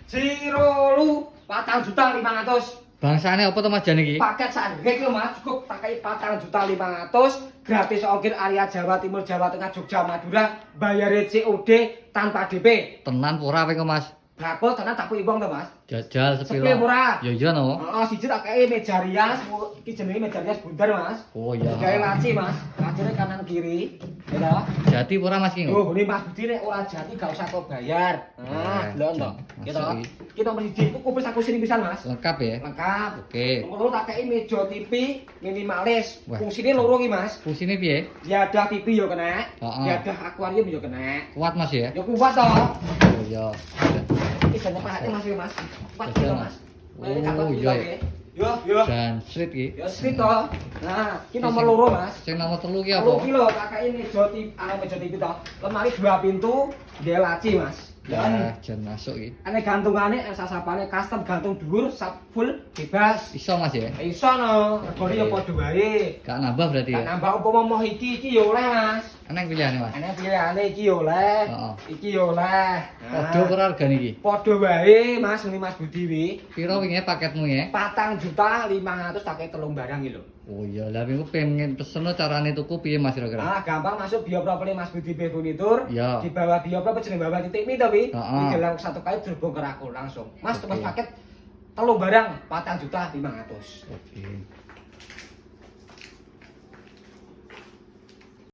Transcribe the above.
Jirolu 4.500.000. Bangsane apa to Mas Jan iki? Paket sareng lho Mas, cukup tak kei 4.500.000 gratis ongkir area Jawa Timur, Jawa Tengah, Jogja, Madura, bayar COD tanpa DP. Tenan pura apa iku Mas? Bakul tenan tak punya uang to Mas. Jajal Sepil sepiro? murah. Ya iya no. Heeh, siji tak kei meja rias, iki jenenge meja rias bundar Mas. Oh iya. Gawe laci Mas, lacine kanan kiri. Ya toh? Jati pura Mas ki. Oh, ini Mas Budi nek ora jati gak usah kok bayar. Nah, delok to. Gitu. Masuk iki. Iki nomor 1 iku kupis aku sini pisan Mas. Lengkap ya? Lengkap. Oke. Nomor 2 tak kei meja TV minimalis. Wah. Fungsine loro iki Mas. Fungsine piye? Diadah TV yo kena. Heeh. Diadah akuarium yo kena. Kuat Mas ya? Ya kuat toh. Oh iya. Iki jenenge pahake Mas Mas. Kuat Jajal, yo Mas. Mas. Oh, iya, ya. Yo yo. Dan street ki. Ya street toh. Nah, iki nomor loro Mas. Sing nomor 3 ki apa? Kalau kilo kakak ini meja TV toh. Lemari 2 pintu, dia laci Mas. Ya, Dan jan masuk ki. ane gantungane sasapane custom gantung dhuwur sap full bebas. Iso Mas ya? Iso no, regane ya padha wae. Gak nambah berarti Gak ya? nambah umpama moh iki ya oleh Mas. Eneng pilihane Mas. Ane pilihane iki ya oleh. Heeh. Iki ya oleh. Padha ora regane iki? Padha wae Mas, ini Mas Budi wi. Piro wingi paketmu ya? 4.500.000 tak kei telung barang iki lho. Oh iya, lah aku pengen pesen carane tuku piye Mas kira-kira? Ah, gampang masuk Biopropoli Mas Budi Furnitur. Ya. Di bawah Biopro jeneng bawah titik mi to, Wi. Heeh. Di jalan satu kali berbongkar aku langsung. Mas Oke. tebas paket telung barang 4.500.000. Oke.